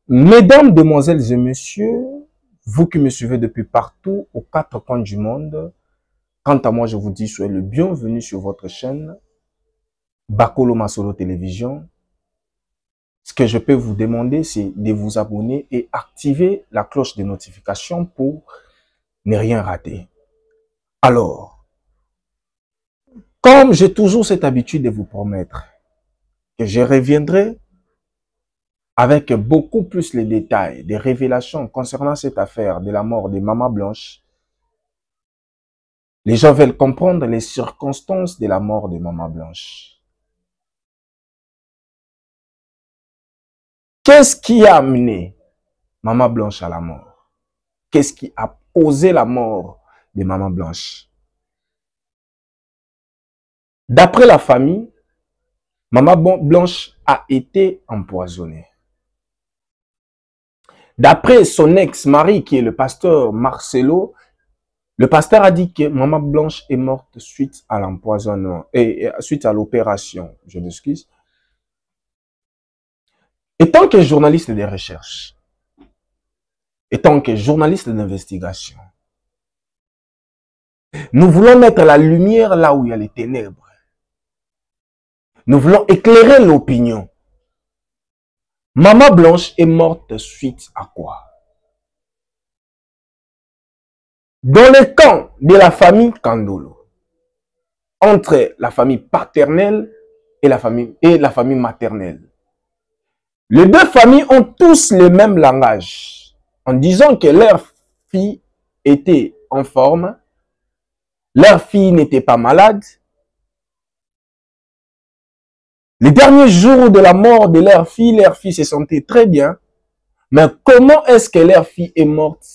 Mesdames, demoiselles et messieurs, vous qui me suivez depuis partout, aux quatre coins du monde, quant à moi, je vous dis, soyez le bienvenu sur votre chaîne, Bakolo Masolo Télévision. Ce que je peux vous demander, c'est de vous abonner et activer la cloche de notification pour ne rien rater. Alors, comme j'ai toujours cette habitude de vous promettre que je reviendrai avec beaucoup plus les détails, des révélations concernant cette affaire de la mort de Maman Blanche. Les gens veulent comprendre les circonstances de la mort de Maman Blanche. Qu'est-ce qui a amené Maman Blanche à la mort? Qu'est-ce qui a causé la mort de Maman Blanche? D'après la famille, Maman Blanche a été empoisonnée. D'après son ex-mari, qui est le pasteur Marcelo, le pasteur a dit que Maman Blanche est morte suite à l'empoisonnement et suite à l'opération. Je m'excuse. Étant que journaliste de recherche, étant que journaliste d'investigation, nous voulons mettre la lumière là où il y a les ténèbres. Nous voulons éclairer l'opinion. Maman Blanche est morte suite à quoi? Dans le camp de la famille Kandolo, entre la famille paternelle et la famille maternelle, les deux familles ont tous le même langage, en disant que leur fille était en forme, leur fille n'était pas malade. Les derniers jours de la mort de leur fille se sentait très bien. Mais comment est-ce que leur fille est morte?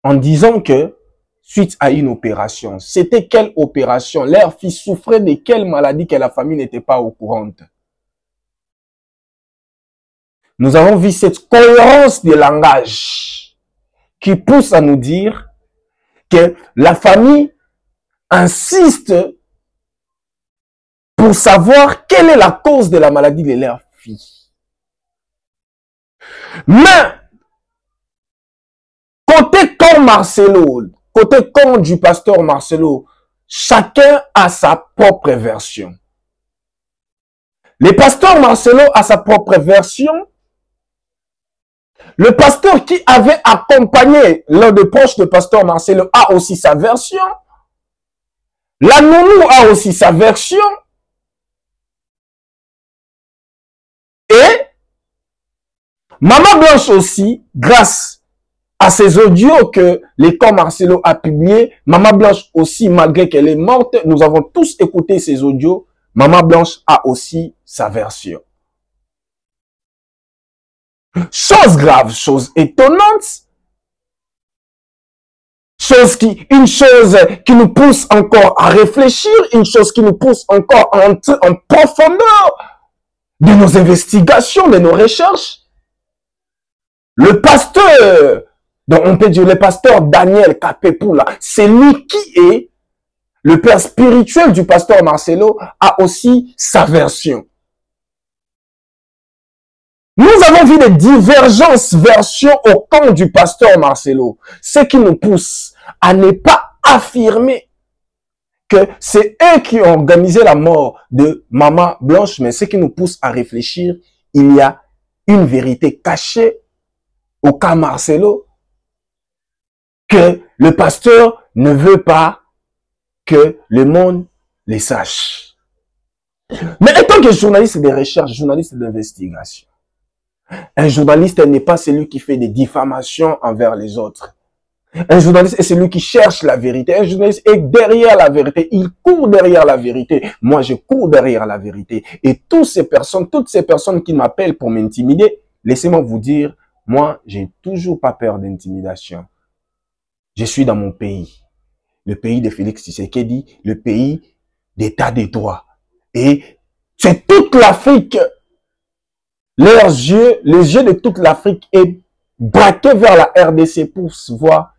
En disant que, suite à une opération, c'était quelle opération? Leur fille souffrait de quelle maladie que la famille n'était pas au courant? Nous avons vu cette cohérence de langage qui pousse à nous dire que la famille insiste pour savoir quelle est la cause de la maladie de leur fille. Mais, côté camp Marcelo, côté camp du pasteur Marcelo, chacun a sa propre version. Le pasteur Marcelo a sa propre version. Le pasteur qui avait accompagné l'un des proches de pasteur Marcelo a aussi sa version. La nounou a aussi sa version. Et Maman Blanche aussi, grâce à ces audios que l'école Marcelo a publiés, Maman Blanche aussi, malgré qu'elle est morte, nous avons tous écouté ces audios. Maman Blanche a aussi sa version. Chose grave, chose étonnante, une chose qui nous pousse encore à réfléchir, une chose qui nous pousse encore à entrer en profondeur de nos investigations, de nos recherches. Le pasteur, donc on peut dire le pasteur Daniel Kapepula, c'est lui qui est le père spirituel du pasteur Marcelo, a aussi sa version. Nous avons vu des divergences versions au camp du pasteur Marcelo, ce qui nous pousse à ne pas affirmer que c'est eux qui ont organisé la mort de Maman Blanche, mais ce qui nous pousse à réfléchir, il y a une vérité cachée au cas Marcelo, que le pasteur ne veut pas que le monde les sache. Mais étant que journaliste de recherche, journaliste d'investigation, un journaliste n'est pas celui qui fait des diffamations envers les autres. Un journaliste est celui qui cherche la vérité. Un journaliste est derrière la vérité. Il court derrière la vérité. Moi, je cours derrière la vérité. Et toutes ces personnes qui m'appellent pour m'intimider, laissez-moi vous dire, moi, j'ai toujours pas peur d'intimidation. Je suis dans mon pays. Le pays de Félix Tshisekedi, le pays d'état de droit. Et c'est toute l'Afrique. Les yeux de toute l'Afrique est braqué vers la RDC pour voir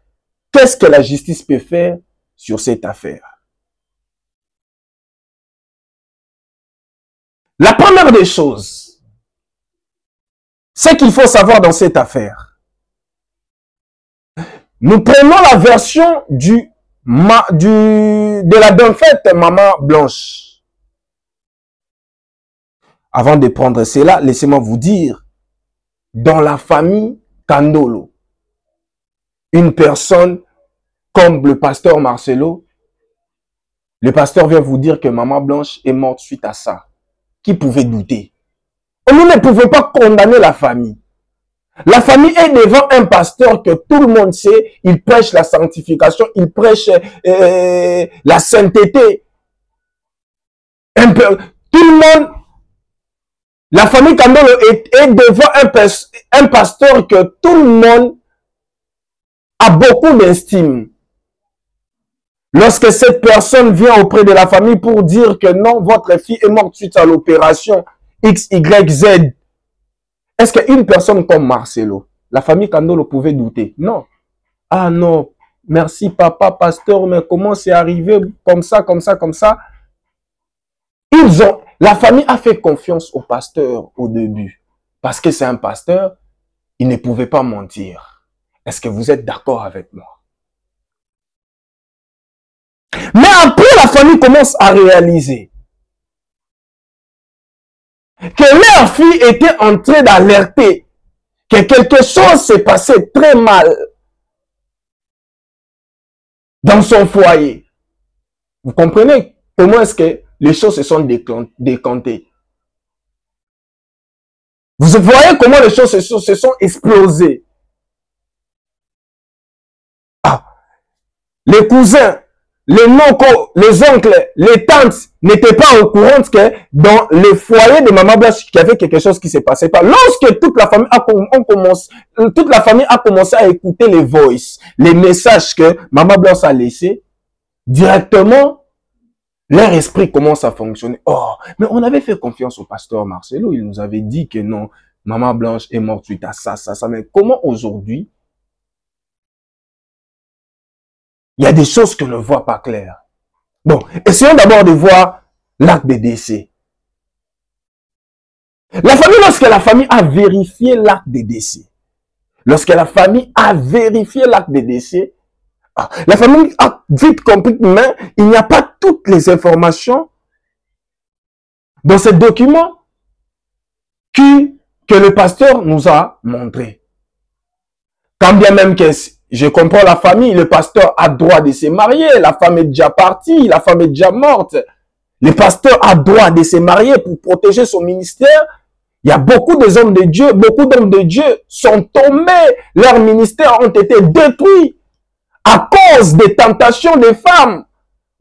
qu'est-ce que la justice peut faire sur cette affaire. La première des choses, Ce qu'il faut savoir dans cette affaire. Nous prenons la version de la défunte maman Blanche. Avant de prendre cela, laissez-moi vous dire, dans la famille Kandolo, une personne comme le pasteur Marcelo, le pasteur vient vous dire que maman Blanche est morte suite à ça. Qui pouvait douter? Et nous ne pouvons pas condamner la famille. La famille est devant un pasteur que tout le monde sait, il prêche la sanctification, il prêche la sainteté. Tout le monde, la famille Kandolo est devant un pasteur que tout le monde a beaucoup d'estime. Lorsque cette personne vient auprès de la famille pour dire que non, votre fille est morte suite à l'opération X, Y, Z, est-ce qu'une personne comme Marcelo, la famille Kandolo pouvait douter? Non. Ah non, merci papa, pasteur, mais comment c'est arrivé comme ça, comme ça, comme ça? La famille a fait confiance au pasteur au début. Parce que c'est un pasteur, il ne pouvait pas mentir. Est-ce que vous êtes d'accord avec moi? Mais après, la famille commence à réaliser que leur fille était en train d'alerter que quelque chose s'est passé très mal dans son foyer. Vous comprenez comment est-ce que les choses se sont décantées? Vous voyez comment les choses se sont explosées? Ah, les cousins, les noncos, les oncles, les tantes n'étaient pas au courant que dans le foyer de maman Blanche, qu'il y avait quelque chose qui s'est passé. Lorsque toute la famille a commencé à écouter les voices, les messages que maman Blanche a laissés, directement, leur esprit commence à fonctionner. Oh, mais on avait fait confiance au pasteur Marcelo. Il nous avait dit que non, maman Blanche est morte suite à ça. Mais comment aujourd'hui, il y a des choses qu'on ne voit pas claires. Bon, essayons d'abord de voir l'acte de décès. La famille, lorsque la famille a vérifié l'acte de décès, la famille a vite compris que il n'y a pas toutes les informations dans ce document que le pasteur nous a montré. Quand bien même que je comprends la famille, le pasteur a droit de se marier, la femme est déjà partie, la femme est déjà morte. Le pasteur a droit de se marier pour protéger son ministère. Il y a beaucoup d'hommes de Dieu, beaucoup d'hommes de Dieu sont tombés, leurs ministères ont été détruits à cause des tentations des femmes.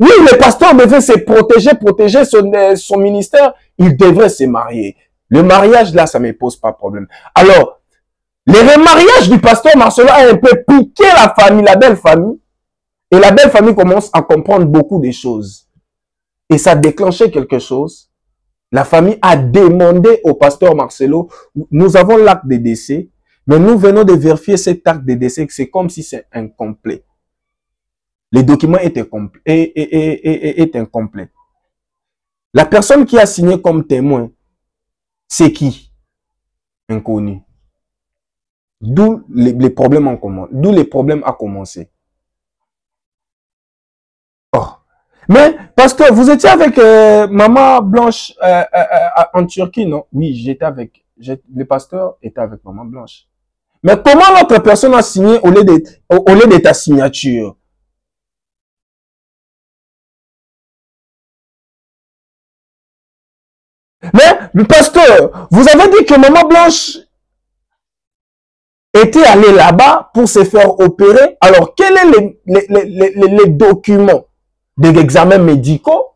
Oui, le pasteur devait se protéger son ministère, il devrait se marier. Le mariage là, ça ne me pose pas de problème. Alors, le remariage du pasteur Marcelo a un peu piqué la famille, la belle famille. Et la belle famille commence à comprendre beaucoup de choses. Et ça a déclenché quelque chose. La famille a demandé au pasteur Marcelo, nous avons l'acte de décès, mais nous venons de vérifier cet acte de décès, c'est comme si c'est incomplet. Les documents étaient incomplets. La personne qui a signé comme témoin, c'est qui? Inconnu. D'où les problèmes ont commencé. Oh. Mais, pasteur, vous étiez avec maman Blanche en Turquie, non? Oui, le pasteur était avec maman Blanche. Mais comment l'autre personne a signé au lieu de ta signature? Mais, pasteur, vous avez dit que maman Blanche était allée là-bas pour se faire opérer. Alors, quels sont les documents des examens médicaux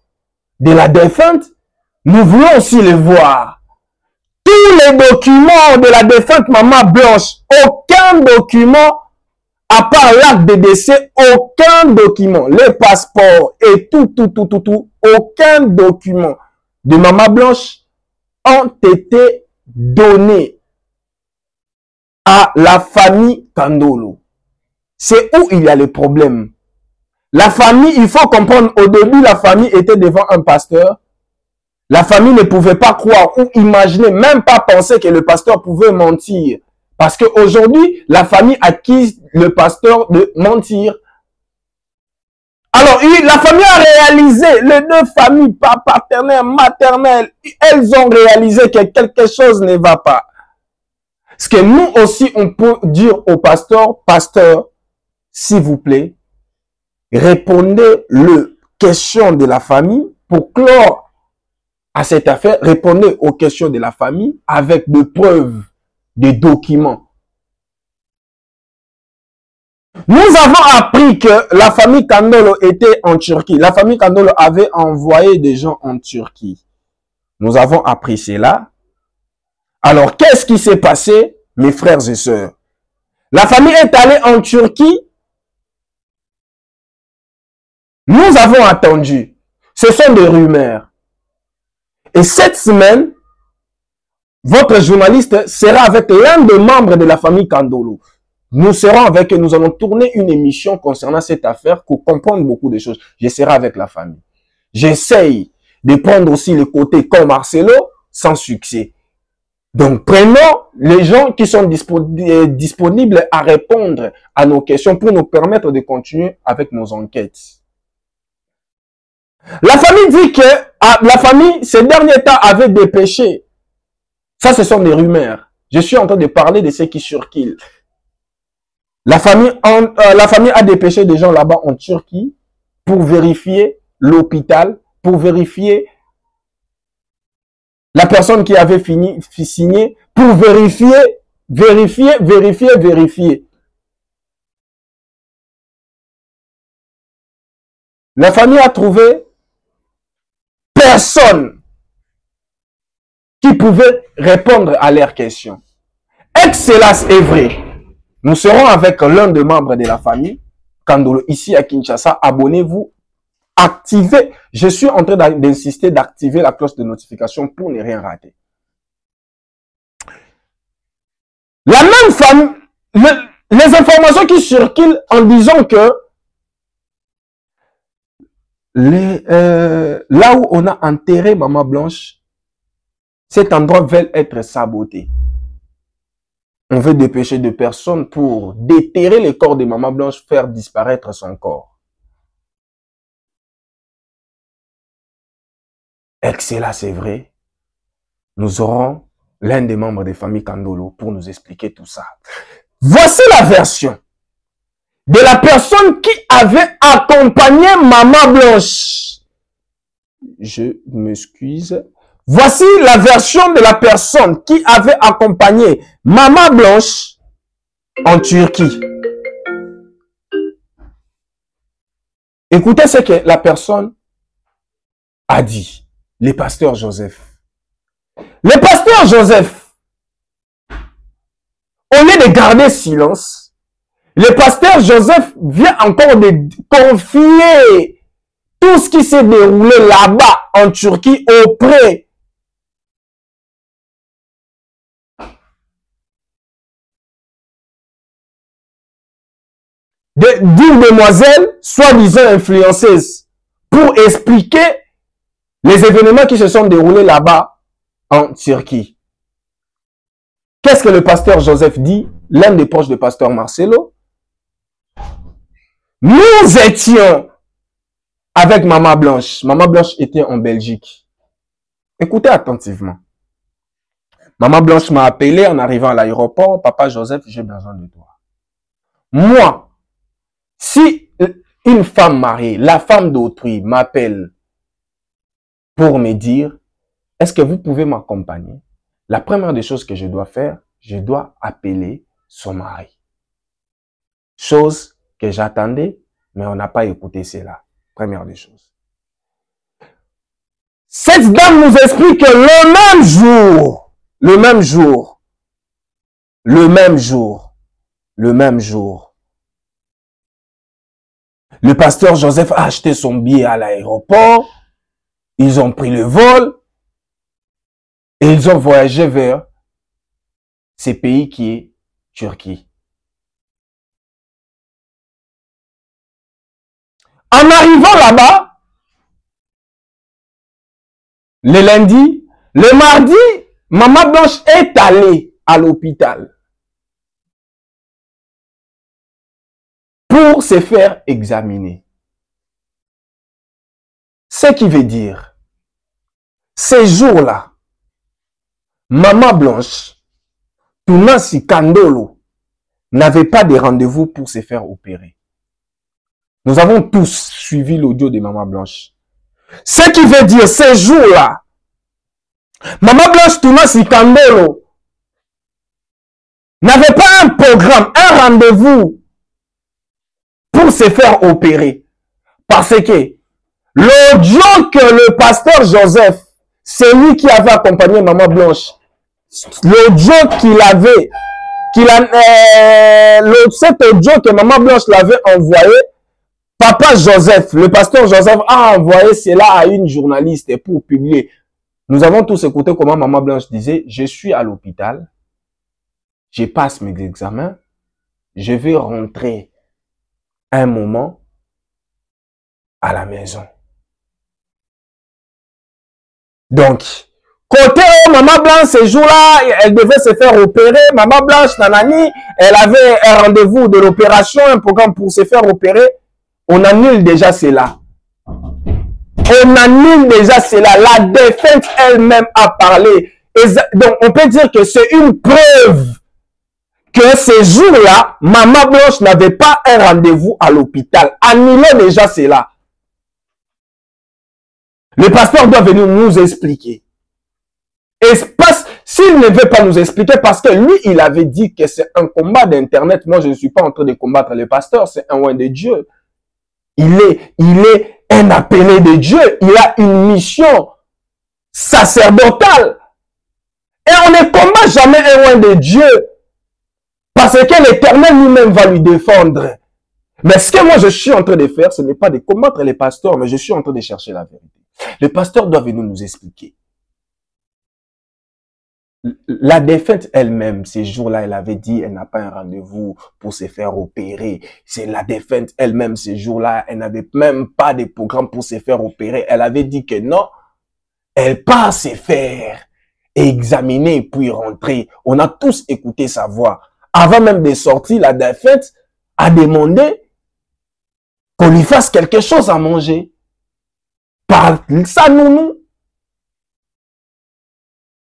de la défunte? Nous voulons aussi les voir. Tous les documents de la défunte maman Blanche, aucun document, à part l'acte de décès, aucun document, les passeports et tout, aucun document de maman Blanche ont été donnés à la famille Kandolo. C'est où il y a le problème. La famille, il faut comprendre, au début, la famille était devant un pasteur. La famille ne pouvait pas croire ou imaginer, même pas penser que le pasteur pouvait mentir. Parce qu'aujourd'hui, la famille accuse le pasteur de mentir. Alors, la famille a réalisé, les deux familles, paternelle, maternelle, elles ont réalisé que quelque chose ne va pas. Ce que nous aussi, on peut dire au pasteur, pasteur, s'il vous plaît, répondez les questions de la famille pour clore à cette affaire, répondez aux questions de la famille avec des preuves, des documents. Nous avons appris que la famille Kandolo était en Turquie. La famille Kandolo avait envoyé des gens en Turquie. Nous avons appris cela. Alors, qu'est-ce qui s'est passé, mes frères et sœurs? La famille est allée en Turquie. Nous avons attendu. Ce sont des rumeurs. Et cette semaine, votre journaliste sera avec l'un des membres de la famille Kandolo. Nous serons avec eux, nous allons tourner une émission concernant cette affaire pour comprendre beaucoup de choses. Je serai avec la famille. J'essaye de prendre aussi le côté comme Marcelo, sans succès. Donc, prenons les gens qui sont disponibles à répondre à nos questions pour nous permettre de continuer avec nos enquêtes. La famille dit que la famille, ces derniers temps, avait dépêché. Ça, ce sont des rumeurs. Je suis en train de parler de ceux qui surquillent. La famille a dépêché des gens là-bas en Turquie pour vérifier l'hôpital, pour vérifier la personne qui avait signé, pour vérifier. La famille a trouvé personne qui pouvait répondre à leurs questions. Excellence est vrai. Nous serons avec l'un des membres de la famille, Kandolo, ici à Kinshasa. Abonnez-vous, activez. Je suis en train d'insister d'activer la cloche de notification pour ne rien rater. La même femme, les informations qui circulent en disant que là où on a enterré Maman Blanche, cet endroit va être saboté. On veut dépêcher de personnes pour déterrer le corps de Maman Blanche, faire disparaître son corps. Excellent, c'est vrai. Nous aurons l'un des membres des familles Kandolo pour nous expliquer tout ça. Voici la version de la personne qui avait accompagné Maman Blanche. Je m'excuse. Voici la version de la personne qui avait accompagné Maman Blanche en Turquie. Écoutez ce que la personne a dit. Le pasteur Joseph. Le pasteur Joseph, au lieu de garder silence, le pasteur Joseph vient encore de confier tout ce qui s'est déroulé là-bas en Turquie auprès d'une demoiselle, soi-disant influenceuse, pour expliquer les événements qui se sont déroulés là-bas en Turquie. Qu'est-ce que le pasteur Joseph dit? L'un des proches du pasteur Marcelo. Nous étions avec Maman Blanche. Maman Blanche était en Belgique. Écoutez attentivement. Maman Blanche m'a appelé en arrivant à l'aéroport. Papa Joseph, j'ai besoin de toi. Moi, si une femme mariée, la femme d'autrui m'appelle pour me dire, est-ce que vous pouvez m'accompagner? La première des choses que je dois faire, je dois appeler son mari. Chose que j'attendais, mais on n'a pas écouté cela. Première des choses. Cette dame nous explique que le même jour, le pasteur Joseph a acheté son billet à l'aéroport, ils ont pris le vol et ils ont voyagé vers ce pays qui est Turquie. En arrivant là-bas, le lundi, le mardi, Maman Blanche est allée à l'hôpital pour se faire examiner. Ce qui veut dire, ces jours-là, Maman Blanche, Tunasi Kandolo, n'avait pas de rendez-vous pour se faire opérer. Nous avons tous suivi l'audio de Maman Blanche. Ce qui veut dire, ces jours-là, Maman Blanche Tunasi Kandolo n'avait pas un programme, un rendez-vous pour se faire opérer. Parce que l'audio que le pasteur Joseph, c'est lui qui avait accompagné Maman Blanche, l'audio qu'il avait, cet audio que Maman Blanche l'avait envoyé, Papa Joseph, le pasteur Joseph a envoyé cela à une journaliste pour publier. Nous avons tous écouté comment Maman Blanche disait, je suis à l'hôpital, je passe mes examens, je vais rentrer un moment à la maison. Donc, côté Maman Blanche, ces jours-là, elle devait se faire opérer. Maman Blanche, Nanani, elle avait un rendez-vous de l'opération, un programme pour se faire opérer. On annule déjà cela. On annule déjà cela. La défunte elle-même a parlé. Et donc, on peut dire que c'est une preuve que ces jours-là, Maman Blanche n'avait pas un rendez-vous à l'hôpital. Annulez déjà cela. Le pasteur doit venir nous expliquer. S'il ne veut pas nous expliquer, parce que lui, il avait dit que c'est un combat d'Internet. Moi, je ne suis pas en train de combattre le pasteur. C'est un oint de Dieu. Il est un appelé de Dieu. Il a une mission sacerdotale. Et on ne combat jamais un oint de Dieu. Parce que l'Éternel lui-même va lui défendre. Mais ce que moi je suis en train de faire, ce n'est pas de combattre les pasteurs, mais je suis en train de chercher la vérité. Le pasteur doit venir nous expliquer. La défaite elle-même, ces jours-là, elle avait dit, elle n'a pas un rendez-vous pour se faire opérer. C'est la défaite elle-même, ces jours-là, elle n'avait même pas de programme pour se faire opérer. Elle avait dit que non, elle part se faire examiner puis rentrer. On a tous écouté sa voix. Avant même de sortir, la défaite a demandé qu'on lui fasse quelque chose à manger. Par ça, nous.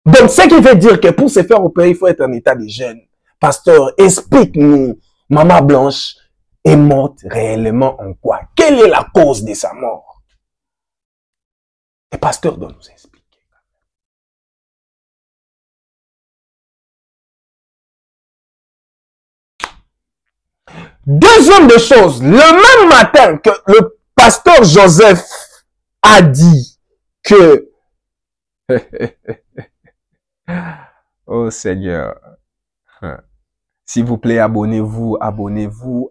Donc, ce qui veut dire que pour se faire opérer, il faut être en état de jeûne. Pasteur, explique-nous, Maman Blanche est morte réellement en quoi? Quelle est la cause de sa mort? Le pasteur doit nous expliquer. Deuxième des choses, le même matin que le pasteur Joseph a dit que oh Seigneur, s'il vous plaît, abonnez-vous,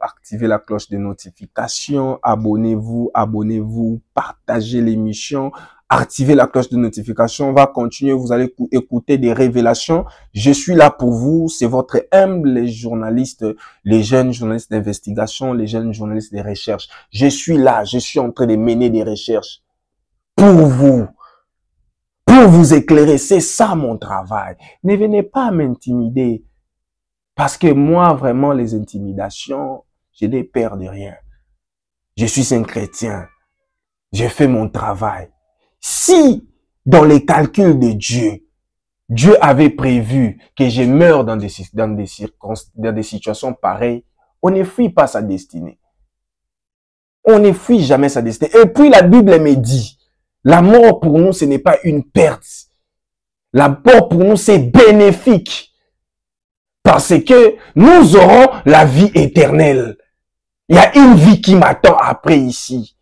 activez la cloche de notification, abonnez-vous, partagez l'émission, activez la cloche de notification, on va continuer, vous allez écouter des révélations. Je suis là pour vous, c'est votre humble journaliste, les jeunes journalistes d'investigation, les jeunes journalistes de recherche. Je suis là, je suis en train de mener des recherches pour vous éclairer. C'est ça mon travail. Ne venez pas m'intimider. Parce que moi, vraiment, les intimidations, je n'ai peur de rien. Je suis un chrétien. Je fais mon travail. Si, dans les calculs de Dieu, Dieu avait prévu que je meure dans des situations pareilles, on ne fuit pas sa destinée. On ne fuit jamais sa destinée. Et puis la Bible me dit, la mort pour nous, ce n'est pas une perte. La mort pour nous, c'est bénéfique. Parce que nous aurons la vie éternelle. Il y a une vie qui m'attend après ici.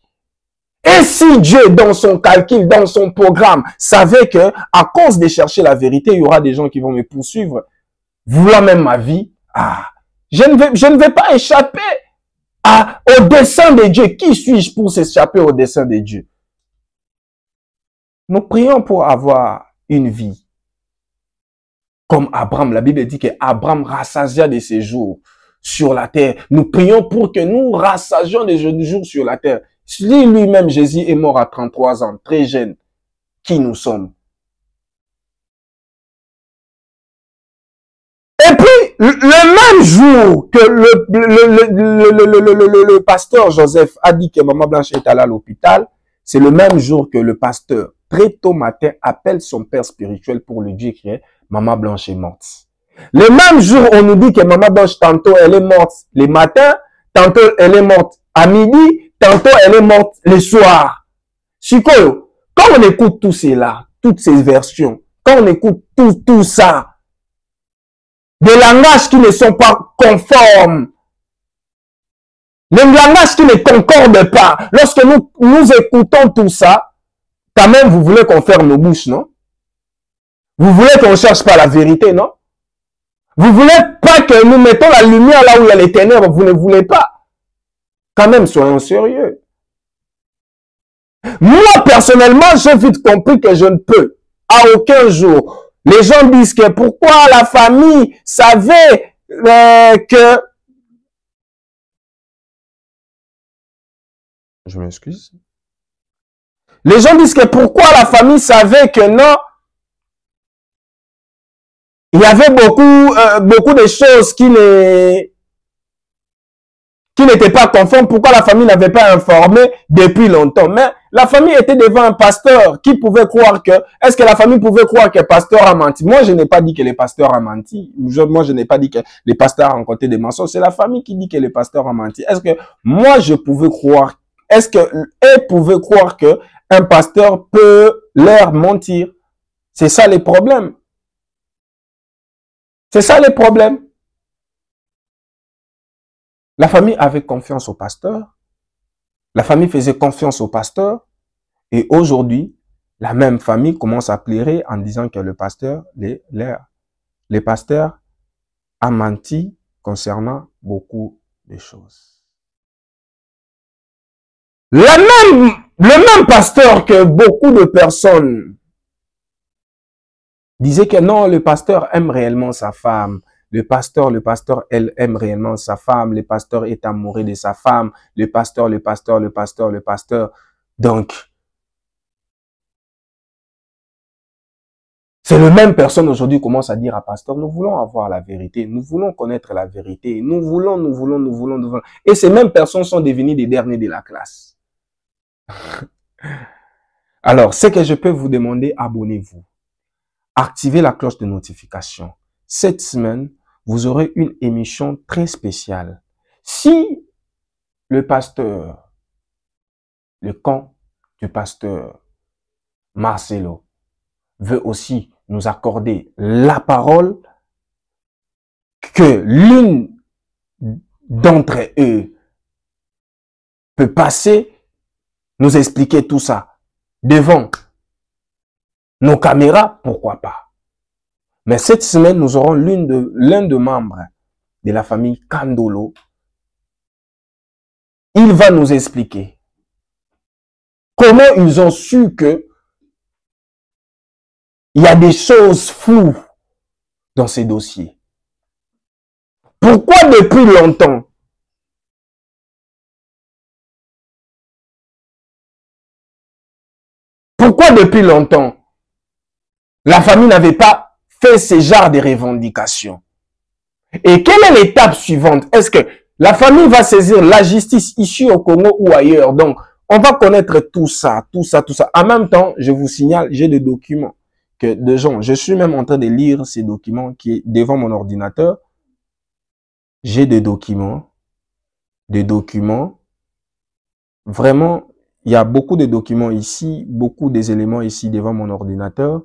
Et si Dieu, dans son calcul, dans son programme, savait que à cause de chercher la vérité, il y aura des gens qui vont me poursuivre, voulant même ma vie, je ne vais pas échapper au dessein de Dieu. Qui suis-je pour s'échapper au dessein de Dieu? Nous prions pour avoir une vie. Comme Abraham, la Bible dit que Abraham rassasia de ses jours sur la terre. Nous prions pour que nous rassagions des jours sur la terre. Lui-même, Jésus est mort à 33 ans, très jeune. qui nous sommes. Et puis, le même jour que le pasteur Joseph a dit que Maman Blanche est allée à l'hôpital, c'est le même jour que le pasteur, très tôt matin, appelle son père spirituel pour lui dire que Maman Blanche est morte. Le même jour, on nous dit que Maman Blanche, tantôt, elle est morte les matins, tantôt, elle est morte à midi, tantôt, elle est morte le soir. Chico, quand on écoute tout cela, toutes ces versions, quand on écoute tout ça, des langages qui ne sont pas conformes, des langages qui ne concordent pas, lorsque nous écoutons tout ça, quand même, vous voulez qu'on ferme nos bouches, non? Vous voulez qu'on cherche pas la vérité, non? Vous voulez pas que nous mettons la lumière là où il y a les ténèbres, vous ne voulez pas. Quand même, soyons sérieux. Moi, personnellement, j'ai vite compris que je ne peux, à aucun jour. Les gens disent que pourquoi la famille savait que... Je m'excuse. Les gens disent que pourquoi la famille savait que non, il y avait beaucoup de choses qui n'étaient pas conformes. Pourquoi la famille n'avait pas informé depuis longtemps? Mais la famille était devant un pasteur qui pouvait croire que... Est-ce que la famille pouvait croire que le pasteur a menti? Moi, je n'ai pas dit que le pasteur a menti. Moi, je n'ai pas dit que le pasteur a rencontré des mensonges. C'est la famille qui dit que le pasteur a menti. Est-ce que moi, je pouvais croire... Est-ce qu'elle pouvait croire que un pasteur peut leur mentir? C'est ça les problèmes. C'est ça les problèmes. La famille avait confiance au pasteur. La famille faisait confiance au pasteur. Et aujourd'hui, la même famille commence à pleurer en disant que le pasteur a menti concernant beaucoup de choses. Le même pasteur que beaucoup de personnes disaient que non, le pasteur aime réellement sa femme. Le pasteur, elle aime réellement sa femme. Le pasteur est amoureux de sa femme. Le pasteur. Donc, c'est le même personne aujourd'hui qui commence à dire à pasteur, nous voulons avoir la vérité, nous voulons connaître la vérité, nous voulons. Et ces mêmes personnes sont devenues des derniers de la classe. Alors, ce que je peux vous demander, abonnez-vous. Activez la cloche de notification. Cette semaine, vous aurez une émission très spéciale. Si le pasteur, le camp du pasteur Marcelo veut aussi nous accorder la parole, que l'une d'entre eux peut passer, nous expliquer tout ça devant nos caméras, pourquoi pas. Mais cette semaine, nous aurons l'un de membres de la famille Kandolo. Il va nous expliquer comment ils ont su que il y a des choses floues dans ces dossiers. Pourquoi depuis longtemps la famille n'avait pas fait ce genre de revendications? Et quelle est l'étape suivante? Est-ce que la famille va saisir la justice ici au Congo ou ailleurs? Donc, on va connaître tout ça. En même temps, je vous signale, j'ai des documents de gens. Je suis même en train de lire ces documents qui est devant mon ordinateur. J'ai des documents. Vraiment, il y a beaucoup de documents ici, beaucoup des éléments ici devant mon ordinateur.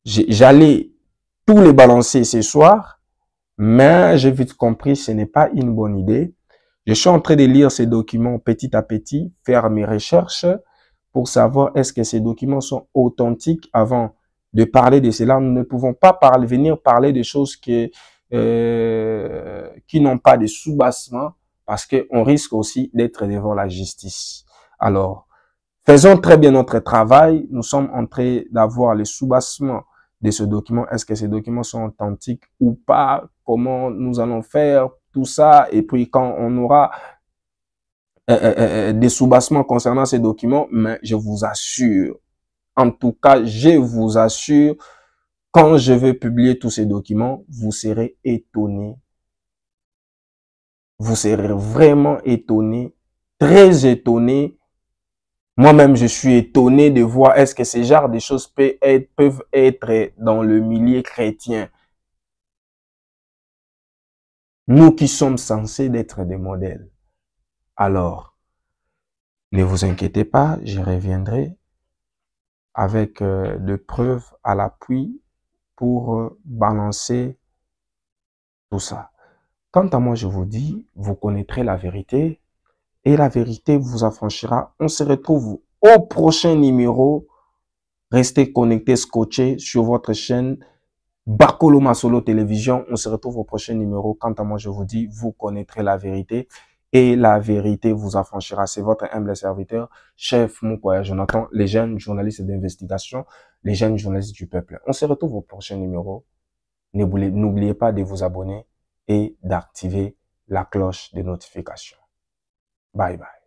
J'allais tous les balancer ce soir, mais j'ai vite compris que ce n'est pas une bonne idée. Je suis en train de lire ces documents petit à petit, faire mes recherches pour savoir est-ce que ces documents sont authentiques avant de parler de cela. Nous ne pouvons pas venir parler de choses qui n'ont pas de soubassement parce qu'on risque aussi d'être devant la justice. Alors, faisons très bien notre travail. Nous sommes en train d'avoir les soubassements de ce document. Est-ce que ces documents sont authentiques ou pas? Comment nous allons faire tout ça? Et puis quand on aura des soubassements concernant ces documents, mais je vous assure, En tout cas, je vous assure, quand je vais publier tous ces documents, vous serez étonnés. Vous serez vraiment étonnés, très étonnés. Moi-même, je suis étonné de voir est-ce que ce genre de choses peuvent être dans le milieu chrétien. Nous qui sommes censés être des modèles. Alors, ne vous inquiétez pas, je reviendrai avec des preuves à l'appui pour balancer tout ça. Quant à moi, je vous dis, vous connaîtrez la vérité et la vérité vous affranchira. On se retrouve au prochain numéro. Restez connectés, scotchés sur votre chaîne Bakolo Masolo Télévision. On se retrouve au prochain numéro. Quant à moi, je vous dis, vous connaîtrez la vérité et la vérité vous affranchira. C'est votre humble serviteur, chef Moukoya Jonathan, les jeunes journalistes d'investigation, les jeunes journalistes du peuple. On se retrouve au prochain numéro. N'oubliez pas de vous abonner et d'activer la cloche de notification. Bye bye.